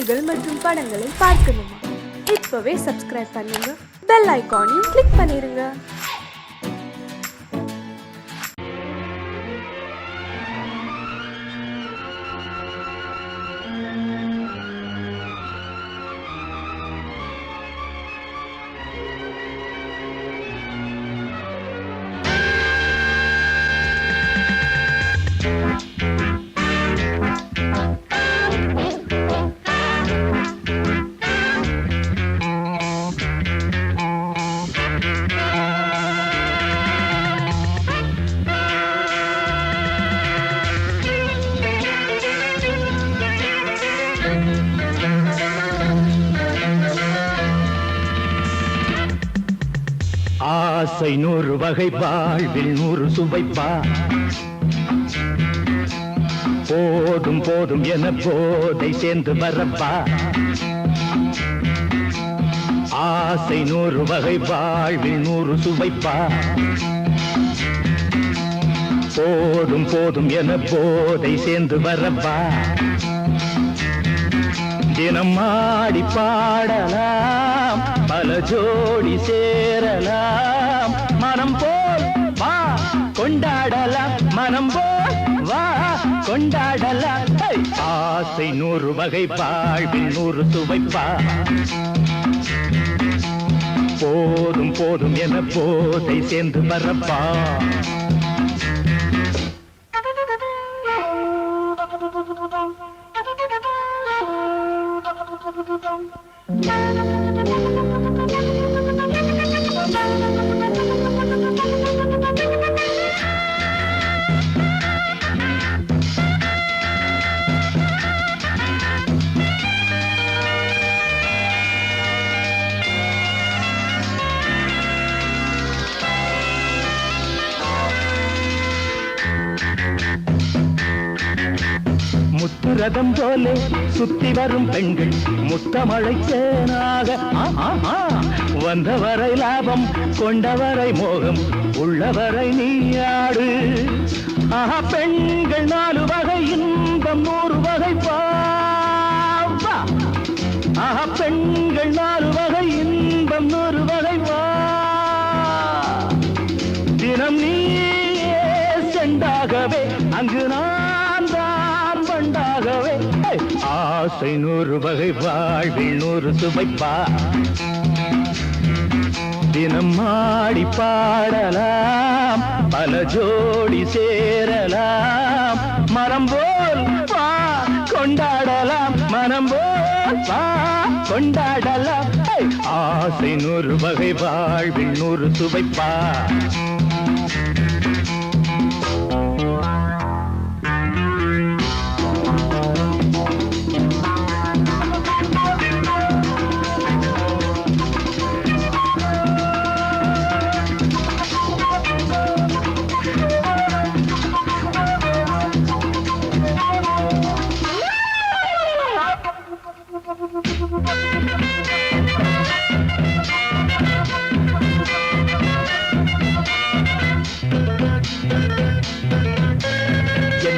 நிகழ்ச்சிகள் மற்றும் படங்களை பார்க்கணுமா? இப்பவே சப்ஸ்கிரைப் பண்ணுங்க, பெல் ஐகானையும் கிளிக் பண்ணிருங்க. ஆசை 100 வகை, வாழ்வில் 100 சுவைப்பா. போதும் போதும் என போதை சேர்ந்து வரப்பா. ஆசை 100 வகை, வாழ்வில் 100 சுவைப்பா. போதும் போதும் என போதை சேர்ந்து வரப்பா. தினம் ஆடி பாடலாம், பல ஜோடி சேரலாம். மனம் போல் வா கொண்டாடலாம், மனம் போல் வா கொண்டாடலாம். ஆசை 100 வகை, வாழ்வில் 100 சுவைப்பா. போதும் போதும் என போதை சேர்ந்து வரப்பா. முத்துரதம் போலே சுத்தி வரும் பெண்கள் முத்தமழை தேனாக. வந்தவரை லாபம், கொண்டவரை மோகம், உள்ளவரை நீயாடு. பெண்கள் 4 வகை, இன்பம் 100 வகை பா. பெண்கள் 4 வகை, இன்பம் 100 வகை வா. தினம் நீயே செண்டாகவே, அங்கு நான் தான் வண்டாகவே. ஆசை 100 வகை, வாழ்வில் 100 சுவைப்பா. தினம் ஆடி பாடலாம், பல ஜோடி சேரலாம். மரம் போல் வா கொண்டாடலாம், மனம் போல் வா கொண்டாடலாம். ஆசை 100 வகை, வாழ்வில் 100 சுவைப்பா.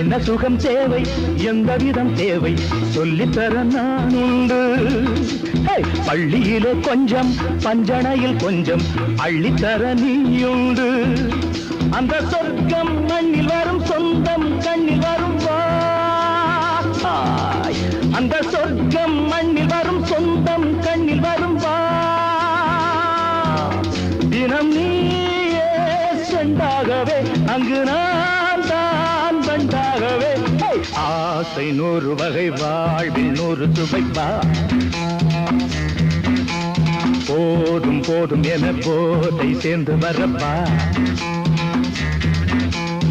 என்ன சுகம் தேவை, எந்த விதம் தேவை, சொல்லித்தர நான் உண்டு. பள்ளியிலே கொஞ்சம், பஞ்சனையில் கொஞ்சம், அள்ளித்தர நீயுண்டு. அந்த சொர்க்கம் மண்ணில் வரும், சொந்தம் கண்ணில் வரும் வா. அந்த சொர்க்கம் மண்ணில் வரும், சொந்தம் கண்ணில் வரும் வா. தினம் நீயே செண்டாகவே, அங்கு நான் தான் வண்டாகவே. ஆசை 100 வகை, வாழ்வில் 100 சுவைப்பா. போதும் போதும் என போதை சேர்ந்து வரப்பா.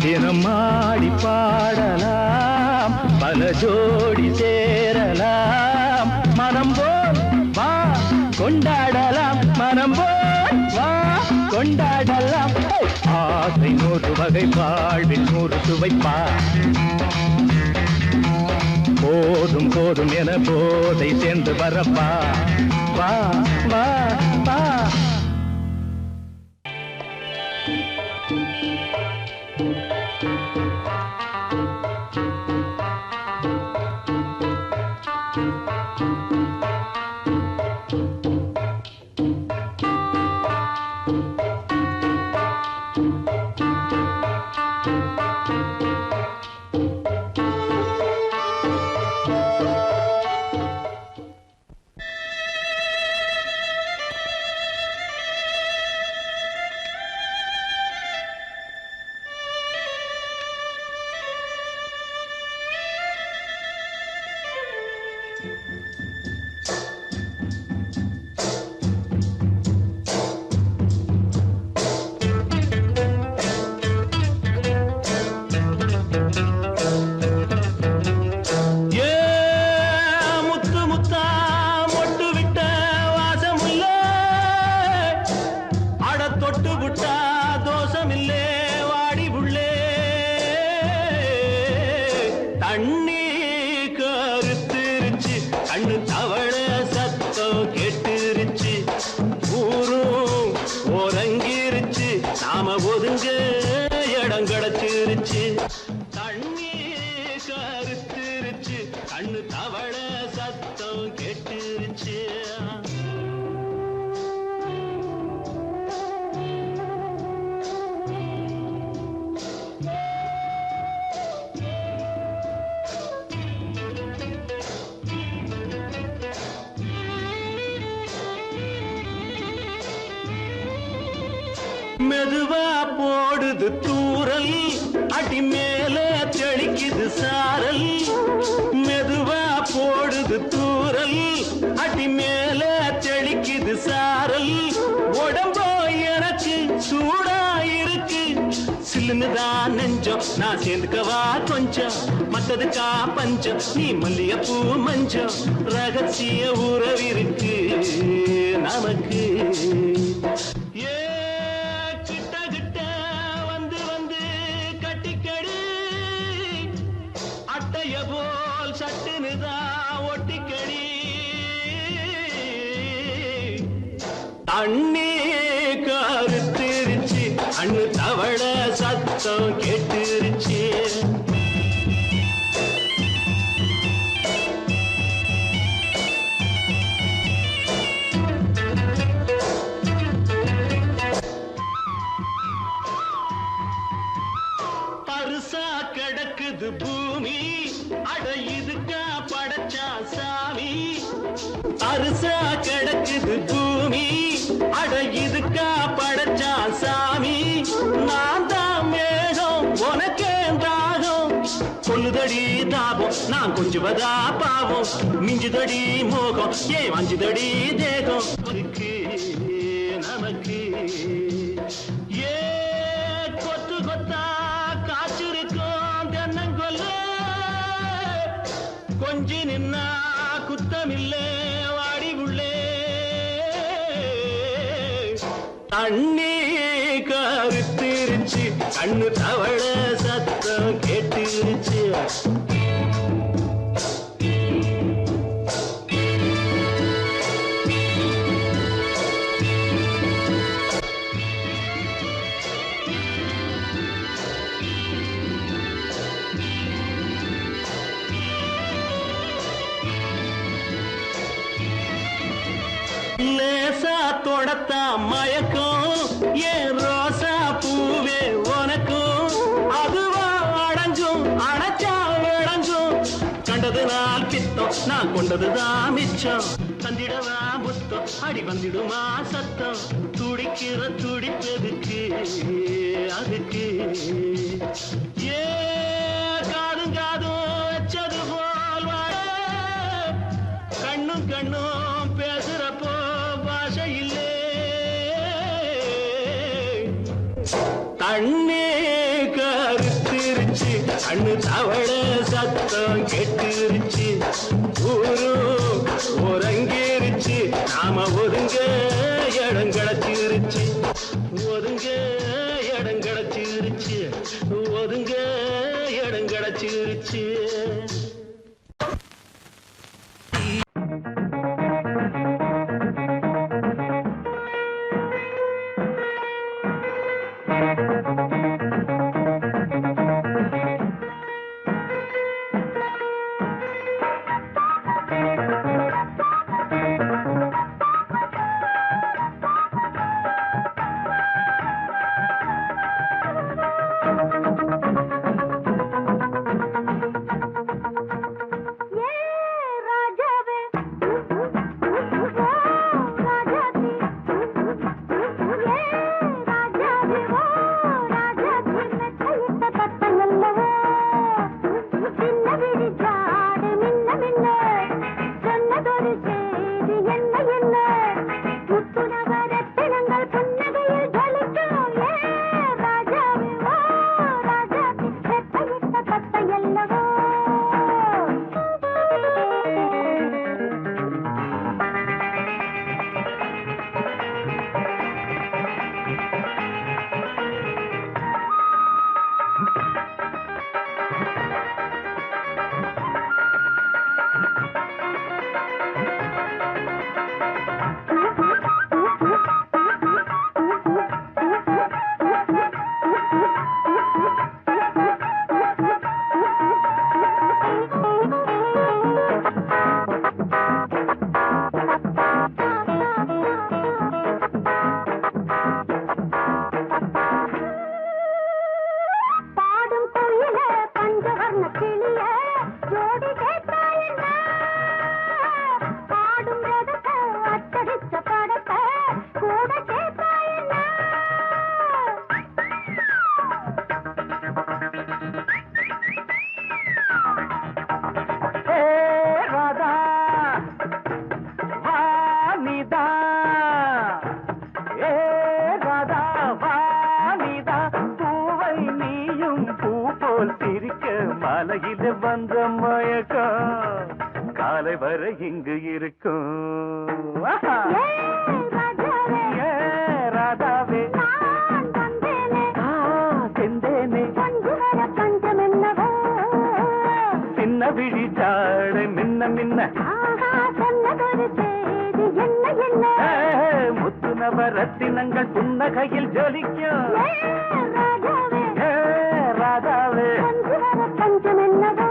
தினம் ஆடி பாடலாம், பல ஜோடி சேரலாம். மனம் போல் வா கொண்டாடலாம், மனம் போல் வா கொண்டாடலாம். ஆசை 100 வகை, வாழ்வில் 100 சுவைப்பா. போதும் போதும் என போதை சேர்ந்து வரப்பா. வா வா வா. Thank you. கண்ணு தவள சத்தம் கேட்டுருச்சு, ஊரும் ஓரங்கிருச்சு, நாம ஒதுங்க இடம் கிடைச்சிருச்சு. தண்ணி கருத்துருச்சு, கண்ணு தவள சத்தம் கேட்டுருச்சு. மெதுவா போடுது தூரல், அடி மேல தெளிக்குது சாரல். மெதுவா போடுது தூரல், அடி மேல தெளிக்குது சாரல். உடம்போ எனக்கு சூடா இருக்கு, சில்லுன்னுதான் நெஞ்சம், நான் சேர்ந்துக்கவா கொஞ்சம், மத்ததுக்கா பஞ்சம், நீ மல்லிகைப்பூ மஞ்சம். ரகசிய உறவிருக்கு நமக்கு. போல் சட்டுனுதா ஒட்டிக்கடி, தண்ணி கருத்திருச்சு, அண்ணு தவள சத்தம் கேட்டுருச்சு. பருசா கிடக்குது பூமி, அட இதுக்கா படைச்சா சாமி. அரிசா கிடக்குது பூமி, அட இதுக்கா படைச்சா சாமி. நான் தான் மேகம் உனக்கே தாகம், கொல்லுதடி தாபம் நான் கொஞ்சுவதா பாவம். மிஞ்சுதடி மோகம் ஏன் வஞ்சுதடி தேகம் நமக்கு. ஏ கொத்து கொத்தா காய்ச்சிருக்கோம் தென்னங்கொல்ல, கொஞ்சி நின்னா குத்தமில்லே வாடி உள்ளே. தண்ணி கருத்திருச்சு, கண்ணு தவள சத்தம் கேட்டுருச்சு. லேசா தொடத்தா மயக்கம், ஏன் ரோசா பூவே உனக்கும், அதுவா அடங்கும் அடைச்சா விளங்கும். கண்டது நாள் பித்தம், நான் கொண்டதுதான் மிச்சம், தந்திடவா புத்தம், அடி வந்திடுமா சத்தம். துடிக்கிற துடிப்பதுக்கு அதுக்கு. ஏ காதும் காதும் வச்சது போல் வாழ, கண்ணும் கண்ணும் பேசுறப்போ பாஷை இல்லே. தண்ணி கருத்திருச்சு, கண்ணு தவள சத்தம் கெட்டுருச்சு, ஊரும் ஒரங்கிருச்சு, நாம ஒதுங்க இடம் கிடைச்சிருச்சு. ஒதுங்க இடம் கிடைச்சிருச்சு, ஒதுங்க இடம் கிடைச்சிருச்சு. வந்த மயக்கம் காலை வரை இங்கு இருக்கும் ராதாவே செந்தேனே சின்ன விழி சாடை மின்ன மின்ன முத்து நவரத்தினங்கள் புன்னகையில் ஜொலிக்கும் ராதாவே பஞ்சம் என்னவோ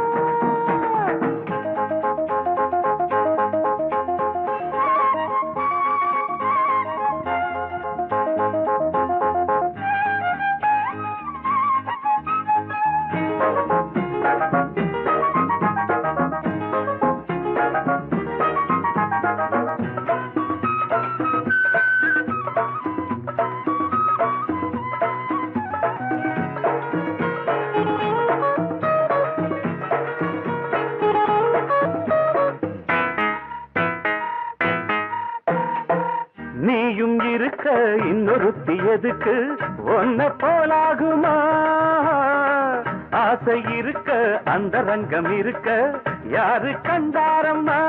நீயும் இருக்க இன்னொருத்தி எதுக்கு ஒன்ன போலாகுமா ஆசை இருக்க அந்த ரங்கம் இருக்க யாரு கண்டாரம்மா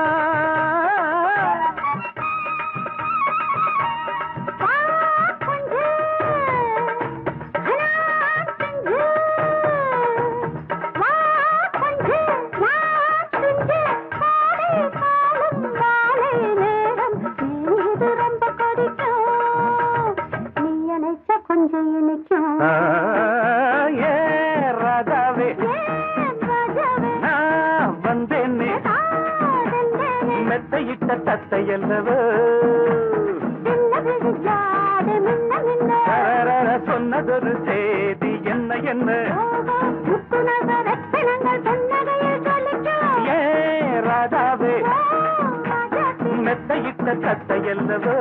ராதாவே நான் வந்தேன்னே மெத்தையிட்ட தத்தையல்லவோ சொன்னதொரு செய்தி என்ன என்ன ராதாவே மெத்தையிட்ட தத்தையல்லவோ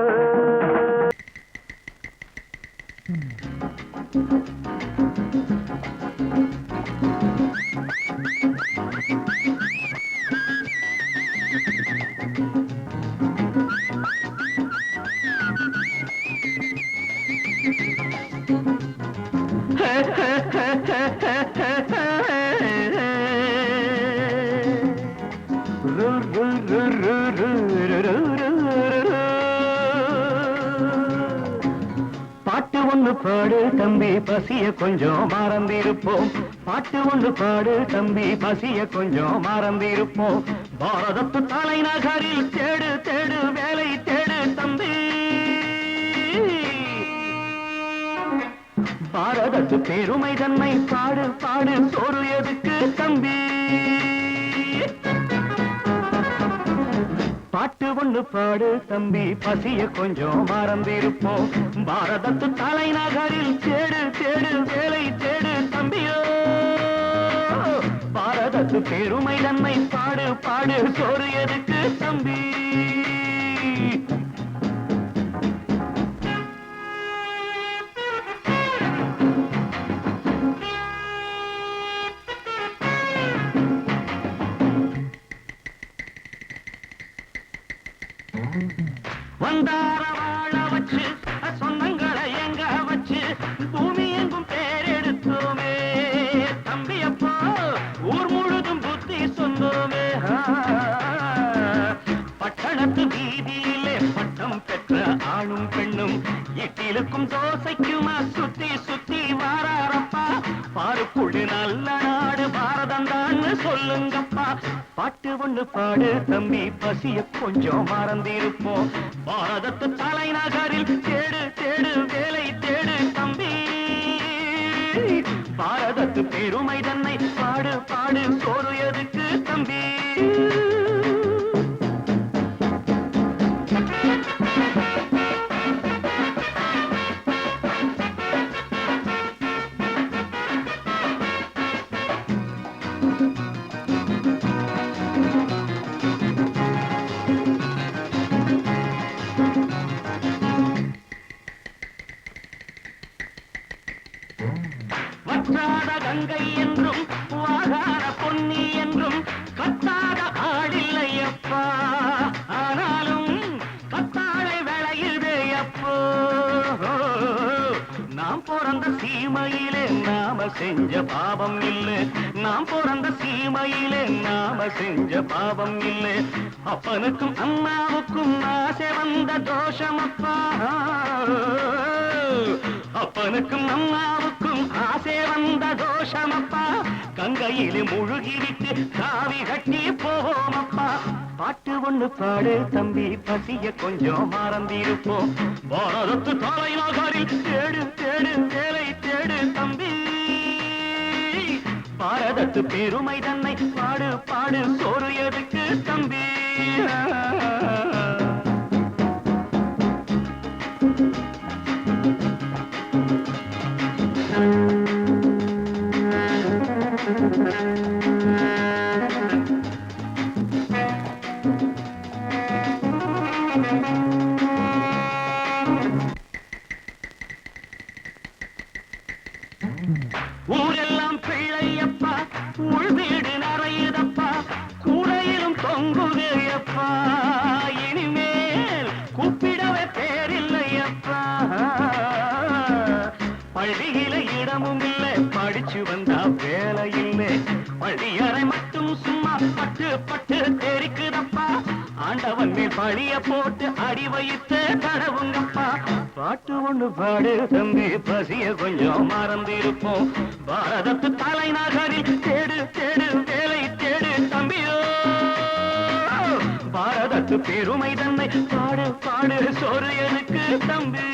பாட்டு ஒண்ணு பாடு தம்பி பசிய கொஞ்சம் மறந்திருப்போம் பாட்டு ஒண்ணு பாடு தம்பி பசிய கொஞ்சம் மறந்திருப்போம் பாரதத்து தலைநகரில் தேடு தேடு வேலை தேடு தம்பி பாரதத்து பெருமை தன்னை பாடு பாடு சோறு எதுக்கு தம்பி பாட்டு ஒண்ணு பாடு தம்பி பசிய கொஞ்சம் மறந்திருப்போம் பாரதத்து தலைநகரில் தேடு தேடு வேலை தேடு தம்பியோ பாரதத்து பெருமை தன்னை பாடு பாடு சோறு எதுக்கு தம்பி வந்தார வாழ வச்சு சொந்தங்களை எங்க வச்சு பூமி எங்கும் பேரெடுத்தோமே தம்பியப்போ ஊர் முழுதும் புத்தி சொன்னோமே பட்டணத்து வீதியிலே பட்டம் பெற்ற ஆணும் பெண்ணும் இட்டிலுக்கும் தோசைக்குமா சுத்தி சுத்தி வாராரப்பா பாருக்குள்ளு நல்ல நாடு பாரதம் தான் சொல்லுங்கப்பா பாட்டு ஒண்ணு பாடு தம்பி பசிய கொஞ்சம் மறந்திருப்போம் பாரதத்து தலைநகரில் தேடு தேடு வேலை தேடு தம்பி பாரதத்து பெருமை தன்னை பாடு பாடு சோறு எதுக்கு தம்பி வற்றாத கங்கை என்றும் வாகார பொன்னி என்றும் கத்தாத ஆடில்லையப்பா ஆனாலும் கத்தாழை விளையுதே அப்போ நாம் பிறந்த சீமையிலே நாம நாம செஞ்ச பாவம் இல்லை. நாம் பிறந்த சீமையிலே நாம செஞ்ச பாவம் இல்லை. அப்பனுக்கும் அம்மாவுக்கும் ஆசை வந்த தோஷமப்பா. அப்பனுக்கும் அம்மாவுக்கும் ஆசை வந்த தோஷமப்பா. கங்கையிலே முழுகிவிட்டு காவி கட்டி போவோமப்பா. பாட்டு ஒண்ணு பாடு தம்பி, பசிய கொஞ்சம் மறந்திருப்போம். பாரதத்து தலைநகரில் தேடு தேடு வேலை தேடு தம்பி. பாரதத்து பெருமை தன்னை பாடு பாடு, சோறு எதுக்கு தம்பி. ஊரெல்லாம் பிள்ளையப்பா, உள் வீடு நிறையுதப்பா, கூடையிலும் தொங்குதையப்பா. இனிமேல் கூப்பிடவே பேரில்லையப்பா. பள்ளியில இடமும் இல்லை, படிச்சு வந்தா வேலை இல்லை. பள்ளியறை மட்டும் சும்மா பட்டு பட்டு தெரிக்குதப்பா. ஆண்டவன் மேல் பழிய போட்டு அடி வைத்து கடவுங்கப்பா. பாட்டு ஒண்ணு பாடு தம்பி, பசிய கொஞ்சம் மறந்திருப்போம். பாரதத்து தலைநகரில் தேடு தேடு வேலை தேடு தம்பியோ. பாரதத்து பெருமை தன்னை பாடு பாடு, சோறு எனக்கு தம்பி.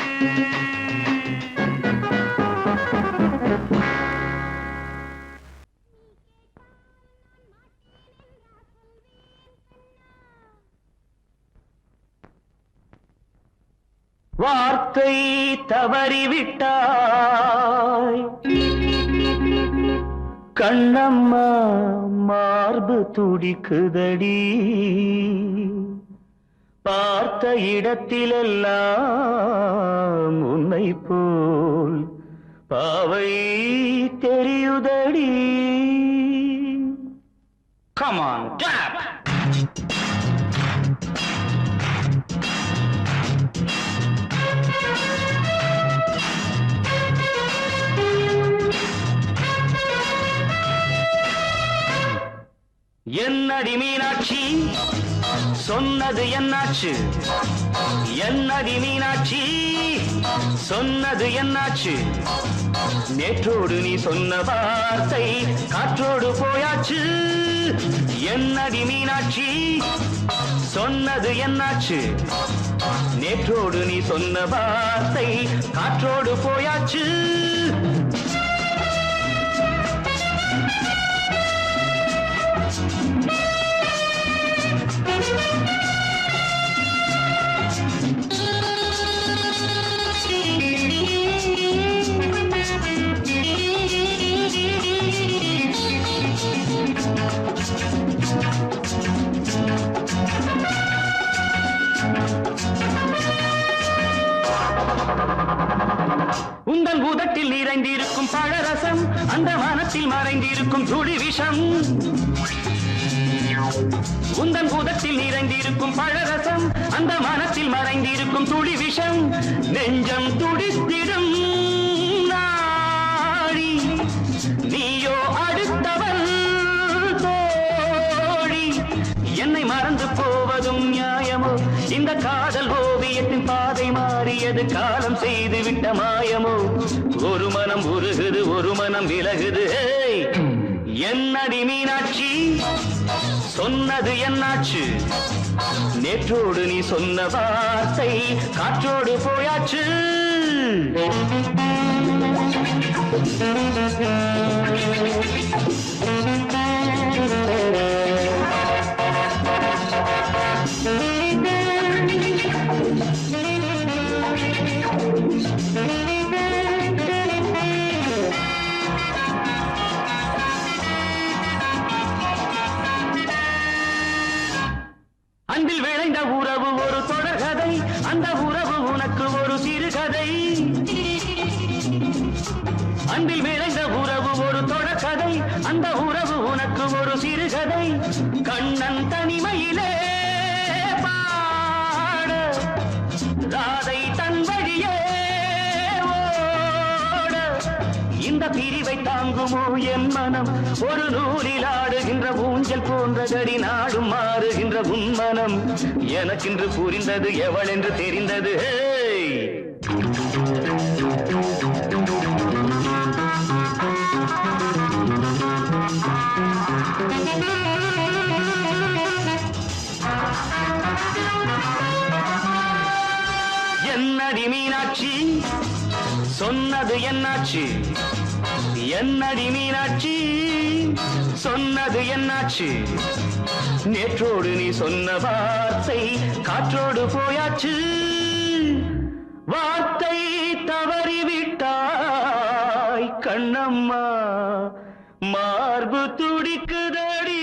வார்த்தை தவறிவிட்டாய் கண்ணம்மா, மார்பு துடிக்குதடி. பார்த்த இடத்திலெல்லாம் உன்னை போல் பாவை தெரியுதடி. Come on, tap! என்னடி மீனாட்சி சொன்னது என்னாச்சு? என்னடி மீனாட்சி சொன்னது என்னாச்சு? நேற்றோடு நீ சொன்ன வார்த்தை காற்றோடு போயாச்சு. என்னடி மீனாட்சி சொன்னது என்னாச்சு? நேற்றோடு நீ சொன்ன வார்த்தை காற்றோடு போயாச்சு. உந்தன் உதட்டில் நிறைந்திருக்கும் பழரசம், அந்த மனத்தில் மறைந்திருக்கும் துளி விஷம். உந்தன் உதட்டில் நிறைந்திருக்கும் பழரசம், அந்த மனத்தில் மறைந்திருக்கும் துளி விஷம். நெஞ்சம் துடித்திடும் நாடி, நீயோ அடுத்தவள் தோழி. என்னை மறந்து போவதும் நியாயமோ? இந்த காதல் ஓவியத்தின் பாதை மாறியது, காலம் செய்து விட்ட மாயமோ? ஒரு மனம் உருகுது, ஒரு மனம் விலகுது. என்னடி மீனாட்சி சொன்னது என்னாச்சு? நேற்றோடு நீ சொன்ன வார்த்தை காற்றோடு போயாச்சு. அன்பில் விளைந்த உறவு ஒரு தொடர்கதை, அந்த உறவு உனக்கு ஒரு சிறுகதை. அன்பில் விளைந்த உறவு ஒரு தொடர்கதை, அந்த உறவு உனக்கு ஒரு சிறுகதை. கண்ணன் தனிமையிலே பாட, ராதை தன் வழியே ஓட, இந்த பிரிவை தாங்குமோ என் மனம் ஒரு நூலில் ஆடுகின்ற ஊஞ்சல் போன்றதடி நாடும் மாறுகின்ற உன்மனம் எனக்கென்று புரிந்தது எவள் என்று தெரிந்தது என்னடி மீனாட்சி சொன்னது என்னாச்சு என்னடி மீனாட்சி சொன்னது என்னாச்சு நேற்றோடு நீ சொன்ன வார்த்தை காற்றோடு போயாச்சு வார்த்தை தவறிவிட்டாய் கண்ணம்மா மார்பு துடிக்குதடி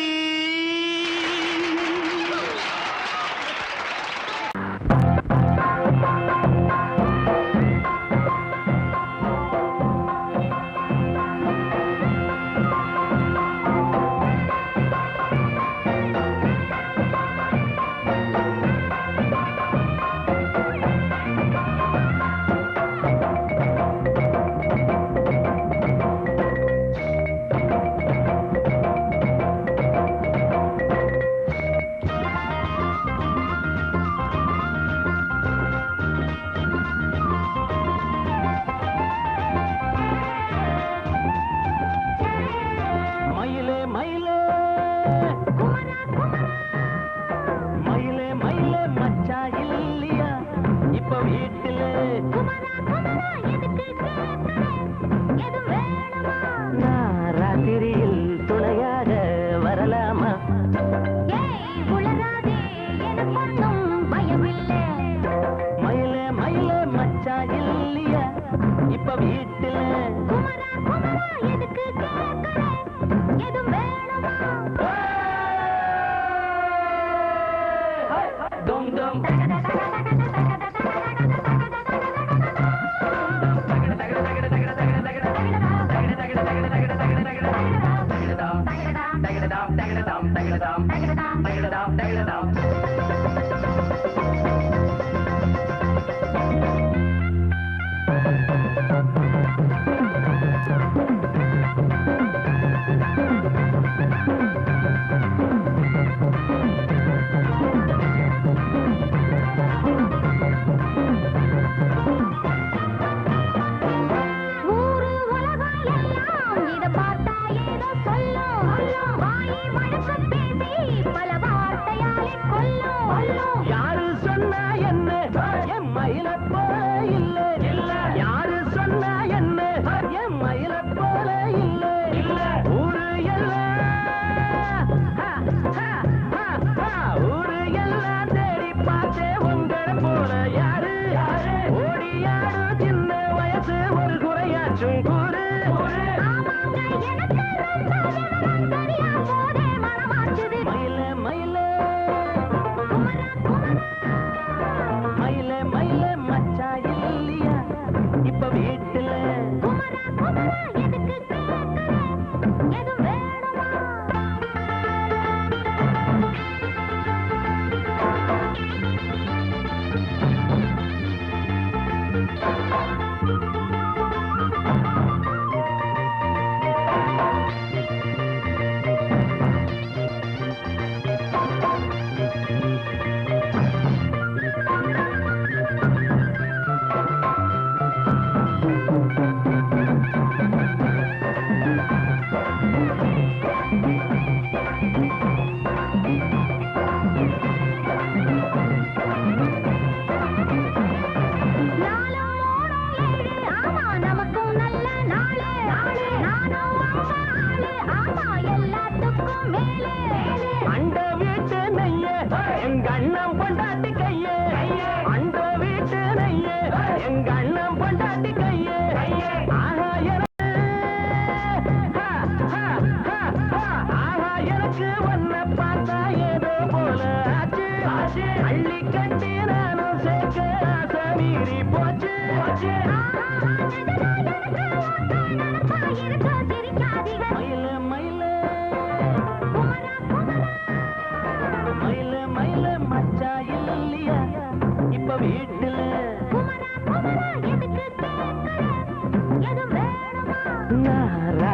Na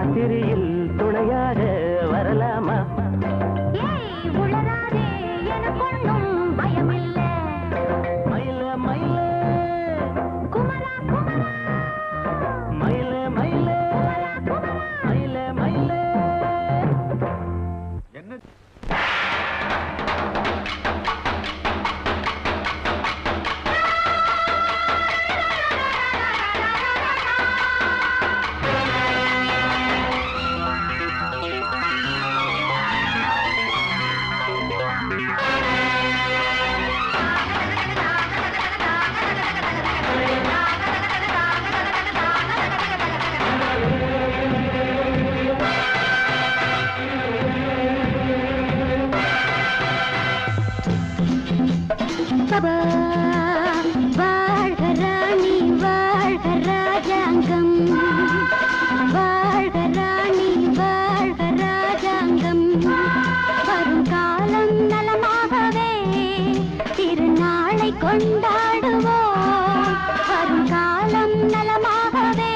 ராத்திரியில் துணையாக வரலாமா? உளராதே எனக்கொன்னும் பயமில்லை. மயில மயில குமரா குமரா மயில மயில மயில மயில என்ன வாழ்க ராணி வாழ்க ராஜாங்கம், வாழ்க ராணி வாழ்க ராஜாங்கம். வரும் காலம் நலமாகவே திருநாளை கொண்டாடுவோம். வரும் காலம் நலமாகவே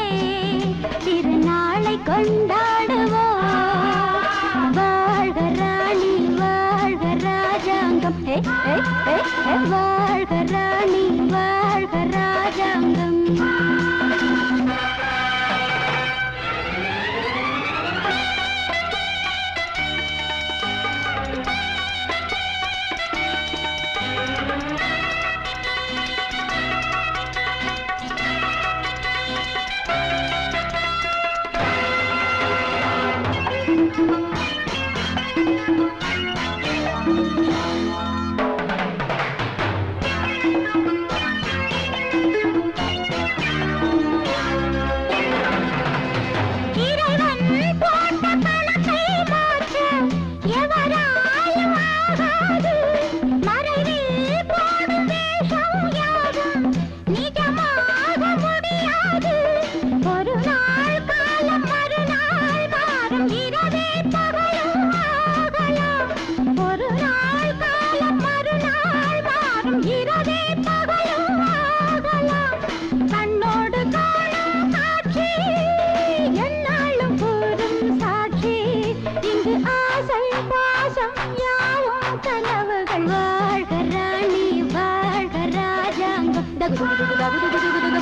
திருநாளை கொண்டாடுவோம். வாழ்க ராணி வாழ்க ராஜாங்கம், வாழ்க ராணி வாழ்க ராஜாங்கம்.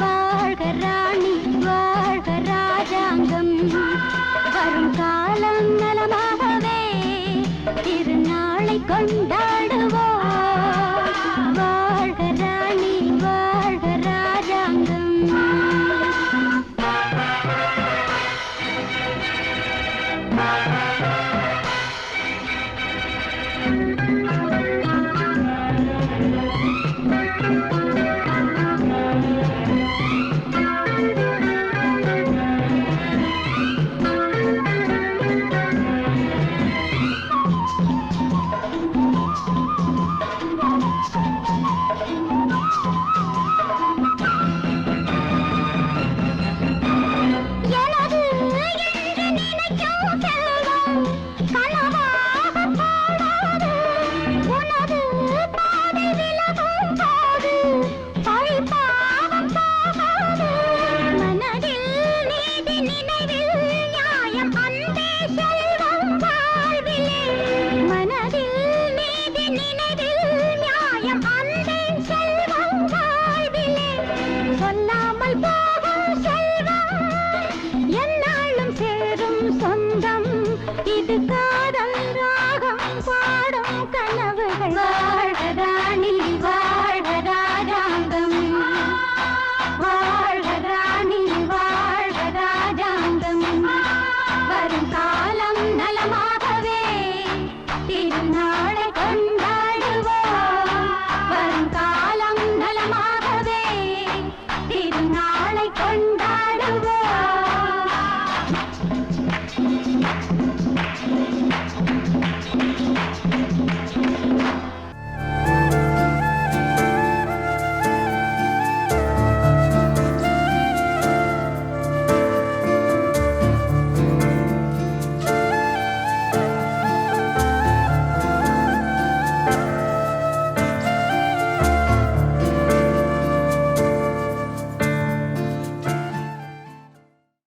வாழ்க ராணி வாழ்க ராஜாங்கம். வரும் காலம் நலமாகவே திருநாளை கொண்டா